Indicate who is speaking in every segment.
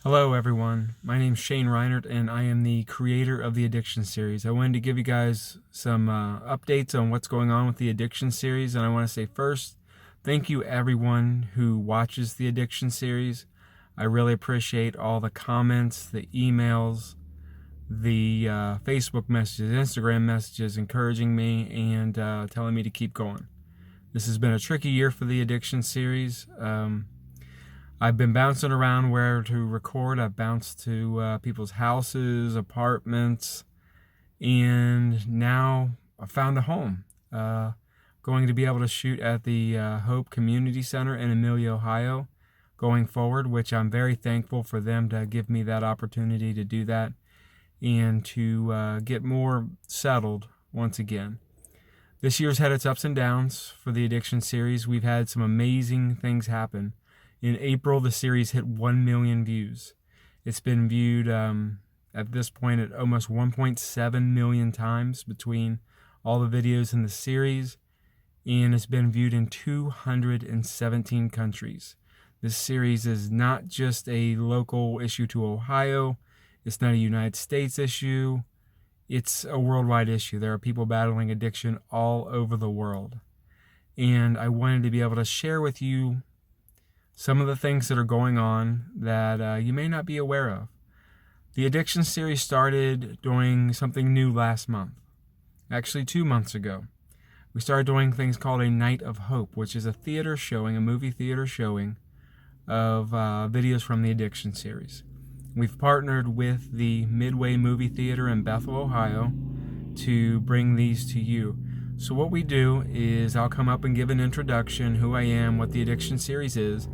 Speaker 1: Hello everyone, my name is Shane Reinert and I am the creator of the Addiction Series. I wanted to give you guys some updates on what's going on with the Addiction Series, and I want to say first, thank you everyone who watches the Addiction Series. I really appreciate all the comments, the emails, the Facebook messages, Instagram messages encouraging me and telling me to keep going. This has been a tricky year for the Addiction Series. I've been bouncing around where to record. I've bounced to people's houses, apartments, and now I found a home. Going to be able to shoot at the Hope Community Center in Amelia, Ohio, going forward, which I'm very thankful for them to give me that opportunity to do that and to get more settled once again. This year's had its ups and downs for the Addiction Series. We've had some amazing things happen. In April, the series hit 1 million views. It's been viewed at this point at almost 1.7 million times between all the videos in the series, and it's been viewed in 217 countries. This series is not just a local issue to Ohio. It's not a United States issue. It's a worldwide issue. There are people battling addiction all over the world. And I wanted to be able to share with you some of the things that are going on that you may not be aware of. The Addiction Series started doing something new last month. Actually, 2 months ago. We started doing things called a Night of Hope, which is a theater showing, a movie theater showing of videos from the Addiction Series. We've partnered with the Midway Movie Theater in Bethel, Ohio, to bring these to you. So what we do is I'll come up and give an introduction, who I am, what the Addiction Series is.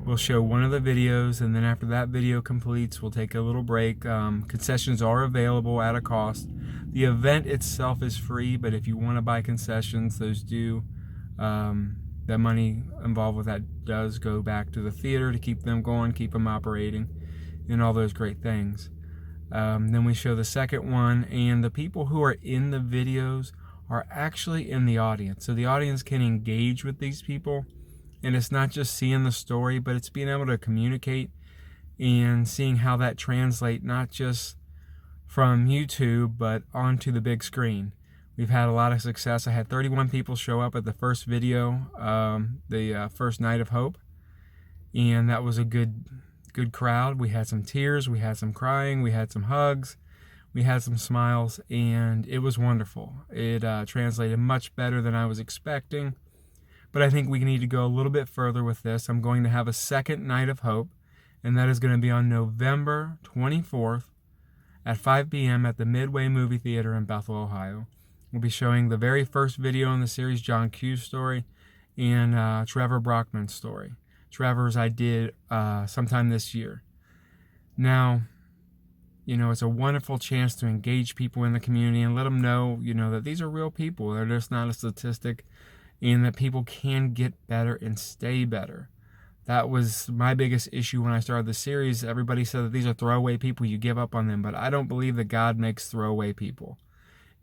Speaker 1: We'll show one of the videos, and then after that video completes, we'll take a little break. Concessions are available at a cost. The event itself is free, but if you want to buy concessions, those do. That money involved with that does go back to the theater to keep them going, keep them operating, and all those great things. Then we show the second one, and the people who are in the videos are actually in the audience. So the audience can engage with these people. And it's not just seeing the story, but it's being able to communicate and seeing how that translates not just from YouTube, but onto the big screen. We've had a lot of success. I had 31 people show up at the first video, the first Night of Hope. And that was a good crowd. We had some tears, we had some crying, we had some hugs, we had some smiles, and it was wonderful. It translated much better than I was expecting. But I think we need to go a little bit further with this. I'm going to have a second Night of Hope, and that is going to be on November 24th at 5 p.m. at the Midway Movie Theater in Bethel, Ohio. We'll be showing the very first video in the series, John Q's story, and Trevor Brockman's story. Trevor's I did sometime this year. Now, it's a wonderful chance to engage people in the community and let them know, that these are real people. They're just not a statistic, and that people can get better and stay better. That was my biggest issue when I started the series. Everybody said that these are throwaway people, you give up on them, but I don't believe that God makes throwaway people.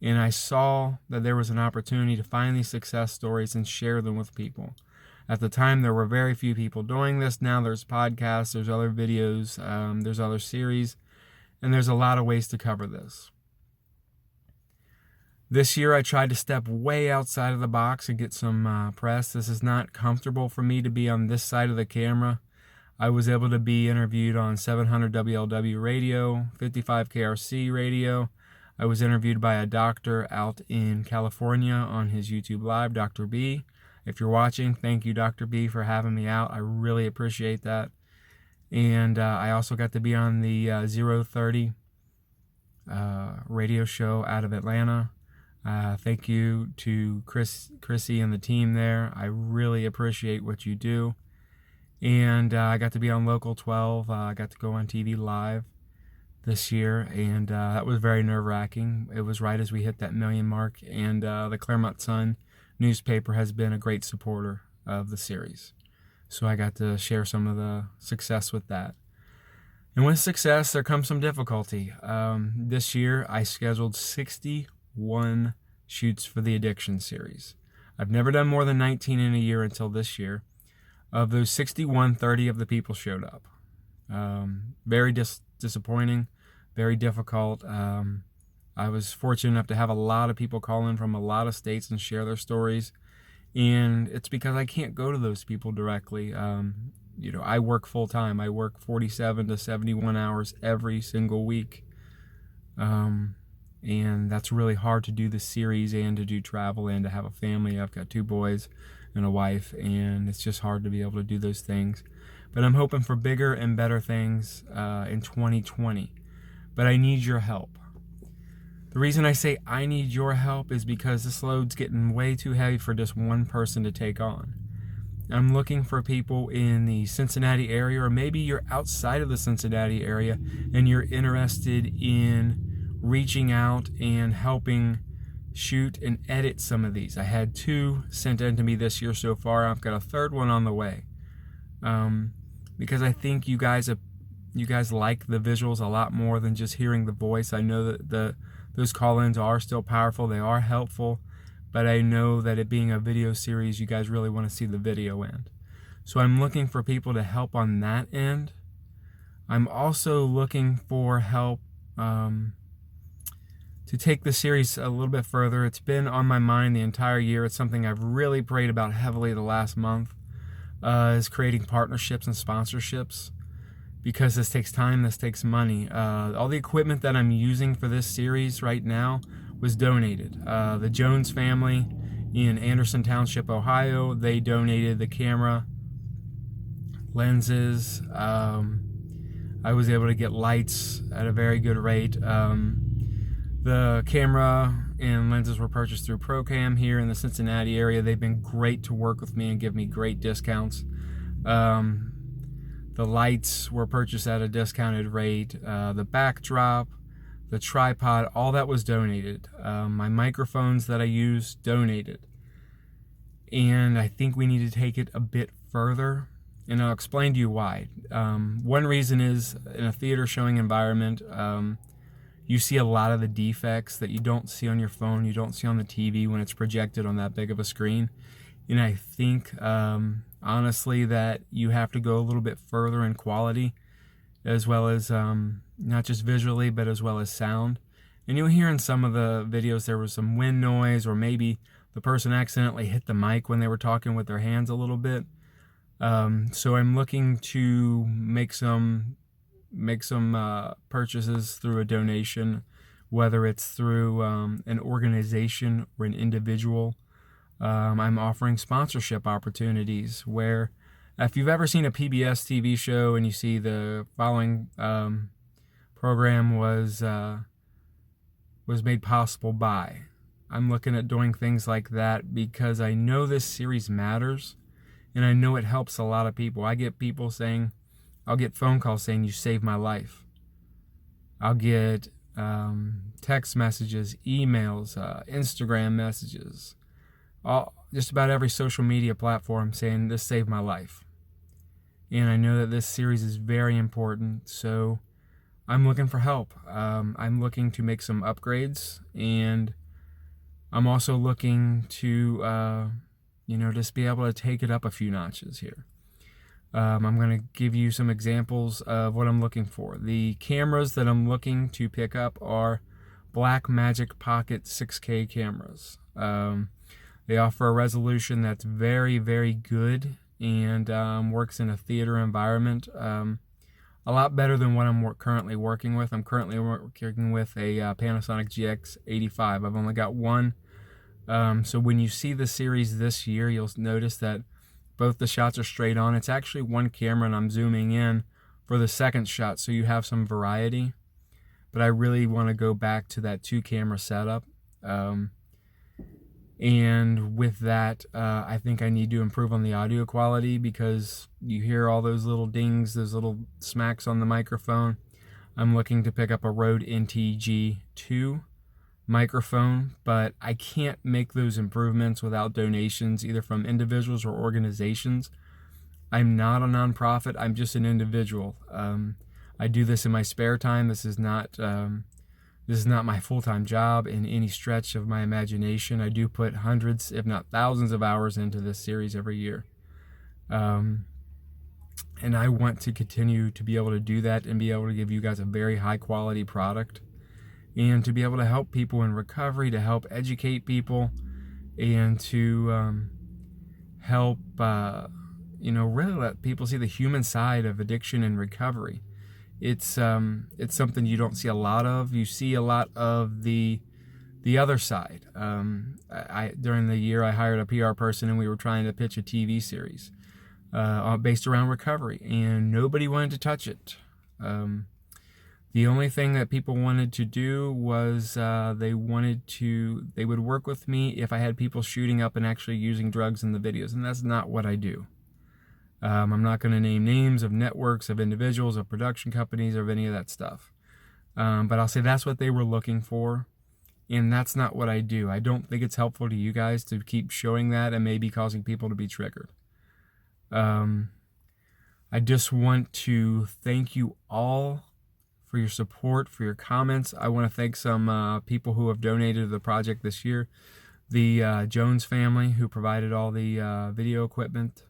Speaker 1: And I saw that there was an opportunity to find these success stories and share them with people. At the time, there were very few people doing this. Now there's podcasts, there's other videos, there's other series, and there's a lot of ways to cover this. This year, I tried to step way outside of the box and get some press. This is not comfortable for me to be on this side of the camera. I was able to be interviewed on 700 WLW radio, 55 KRC radio. I was interviewed by a doctor out in California on his YouTube Live, Dr. B. If you're watching, thank you, Dr. B, for having me out. I really appreciate that. And I also got to be on the 030 radio show out of Atlanta. Thank you to Chrissy and the team there. I really appreciate what you do. And I got to be on Local 12. I got to go on TV live this year, and that was very nerve-wracking. It was right as we hit that million mark, and the Claremont Sun newspaper has been a great supporter of the series. So I got to share some of the success with that. And with success, there comes some difficulty. This year, I scheduled 61 shoots for the Addiction Series. I've never done more than 19 in a year until this year. Of those 61, 30 of the people showed up. Very disappointing, very difficult. I was fortunate enough to have a lot of people call in from a lot of states and share their stories. And it's because I can't go to those people directly. I work full time. I work 47 to 71 hours every single week. And that's really hard to do the series and to do travel and to have a family. I've got 2 boys and a wife, and it's just hard to be able to do those things. But I'm hoping for bigger and better things in 2020. But I need your help. The reason I say I need your help is because this load's getting way too heavy for just one person to take on. I'm looking for people in the Cincinnati area, or maybe you're outside of the Cincinnati area and you're interested in reaching out and helping shoot and edit some of these. I had 2 sent in to me this year so far. I've got a 3rd one on the way. Because I think you guys like the visuals a lot more than just hearing the voice. I know that those call-ins are still powerful. They are helpful. But I know that it being a video series, you guys really want to see the video end. So I'm looking for people to help on that end. I'm also looking for help to take the series a little bit further. It's been on my mind the entire year. It's something I've really prayed about heavily the last month, is creating partnerships and sponsorships. Because this takes time, this takes money. All the equipment that I'm using for this series right now was donated. The Jones family in Anderson Township, Ohio, they donated the camera, lenses. I was able to get lights at a very good rate. The camera and lenses were purchased through Procam here in the Cincinnati area. They've been great to work with me and give me great discounts. The lights were purchased at a discounted rate. The backdrop, the tripod, all that was donated. My microphones that I use, donated. And I think we need to take it a bit further. And I'll explain to you why. One reason is in a theater showing environment, you see a lot of the defects that you don't see on your phone, you don't see on the TV when it's projected on that big of a screen. And I think, honestly, that you have to go a little bit further in quality, as well as not just visually, but as well as sound. And you'll hear in some of the videos there was some wind noise, or maybe the person accidentally hit the mic when they were talking with their hands a little bit. So I'm looking to make some purchases through a donation, whether it's through an organization or an individual. I'm offering sponsorship opportunities where, if you've ever seen a PBS TV show and you see the following program was made possible by, I'm looking at doing things like that because I know this series matters and I know it helps a lot of people. I'll get phone calls saying you saved my life. I'll get text messages, emails, Instagram messages, just about every social media platform saying this saved my life. And I know that this series is very important, so I'm looking for help. I'm looking to make some upgrades, and I'm also looking to just be able to take it up a few notches here. I'm going to give you some examples of what I'm looking for. The cameras that I'm looking to pick up are Blackmagic Pocket 6K cameras. They offer a resolution that's very, very good and works in a theater environment a lot better than what I'm currently working with. I'm currently working with a Panasonic GX85. I've only got one. So when you see the series this year, you'll notice that both the shots are straight on. It's actually one camera, and I'm zooming in for the second shot, so you have some variety. But I really want to go back to that 2-camera setup. And with that, I think I need to improve on the audio quality because you hear all those little dings, those little smacks on the microphone. I'm looking to pick up a Rode NTG2 microphone, but I can't make those improvements without donations, either from individuals or organizations. I'm not a nonprofit. I'm just an individual. I do this in my spare time. This is not my full-time job in any stretch of my imagination. I do put hundreds, if not thousands of hours into this series every year. And I want to continue to be able to do that and be able to give you guys a very high quality product, and to be able to help people in recovery, to help educate people, and to help, really let people see the human side of addiction and recovery. It's something you don't see a lot of. You see a lot of the other side. During the year, I hired a PR person, and we were trying to pitch a TV series based around recovery, and nobody wanted to touch it. The only thing that people wanted to do was they would work with me if I had people shooting up and actually using drugs in the videos, and that's not what I do. I'm not going to name names of networks, of individuals, of production companies, or of any of that stuff. But I'll say that's what they were looking for, and that's not what I do. I don't think it's helpful to you guys to keep showing that and maybe causing people to be triggered. I just want to thank you all for your support, for your comments. I want to thank some people who have donated to the project this year. The Jones family, who provided all the video equipment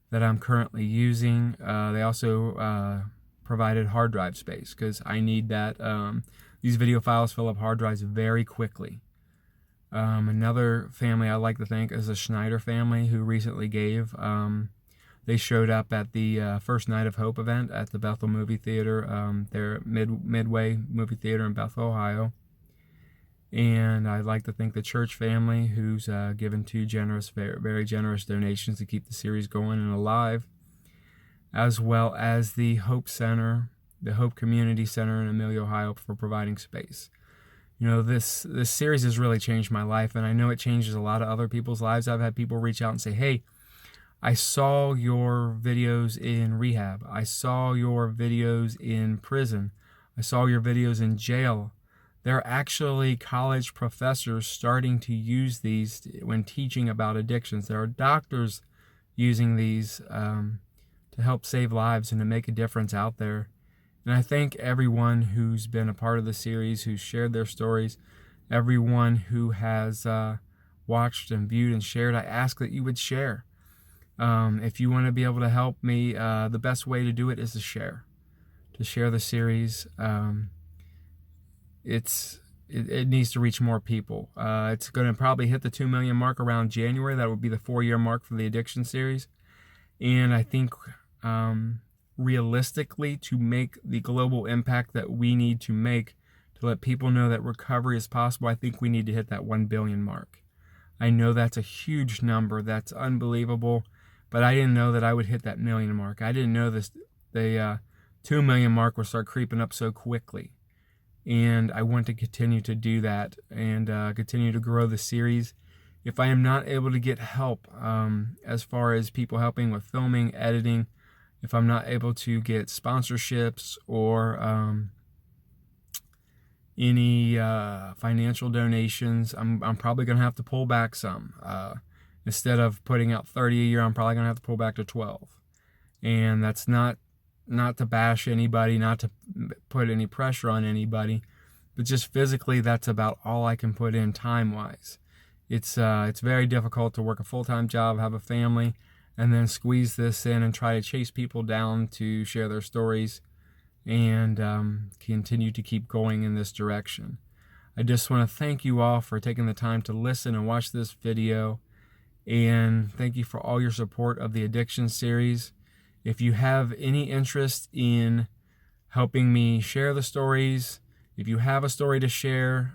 Speaker 1: that I'm currently using. They also provided hard drive space, because I need that. These video files fill up hard drives very quickly. Another family I'd like to thank is the Schneider family, who recently gave. They showed up at the first Night of Hope event at the Bethel Movie Theater, their Midway Movie Theater in Bethel, Ohio. And I'd like to thank the church family, who's given two very generous donations to keep the series going and alive, as well as the Hope Center, the Hope Community Center in Amelia, Ohio, for providing space. This series has really changed my life, and I know it changes a lot of other people's lives. I've had people reach out and say, hey, I saw your videos in rehab. I saw your videos in prison. I saw your videos in jail. There are actually college professors starting to use these when teaching about addictions. There are doctors using these to help save lives and to make a difference out there. And I thank everyone who's been a part of the series, who's shared their stories, everyone who has watched and viewed and shared. I ask that you would share. If you want to be able to help me, the best way to do it is to share the series. It needs to reach more people. It's going to probably hit the 2 million mark around January. That would be the 4-year mark for the addiction series. And I think realistically, to make the global impact that we need to make to let people know that recovery is possible, I think we need to hit that 1 billion mark. I know that's a huge number. That's unbelievable. But I didn't know that I would hit that million mark. I didn't know the 2 million mark would start creeping up so quickly. And I want to continue to do that and continue to grow the series. If I am not able to get help as far as people helping with filming, editing, if I'm not able to get sponsorships or any financial donations, I'm probably going to have to pull back some. Instead of putting out 30 a year, I'm probably going to have to pull back to 12. And that's not to bash anybody, not to put any pressure on anybody, but just physically, that's about all I can put in time-wise. It's very difficult to work a full-time job, have a family, and then squeeze this in and try to chase people down to share their stories and continue to keep going in this direction. I just want to thank you all for taking the time to listen and watch this video, and thank you for all your support of the Addiction series. If you have any interest in helping me share the stories, if you have a story to share,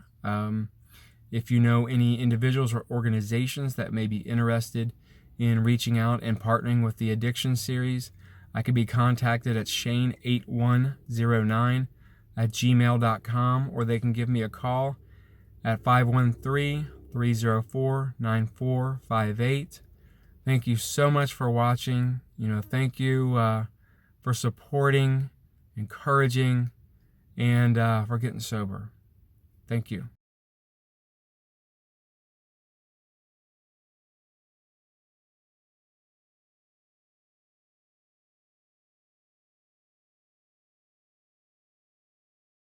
Speaker 1: if you know any individuals or organizations that may be interested in reaching out and partnering with the Addiction series, I can be contacted at shane8109@gmail.com, or they can give me a call at 513-304-9458. Thank you so much for watching. Thank you for supporting, encouraging, and for getting sober. Thank you.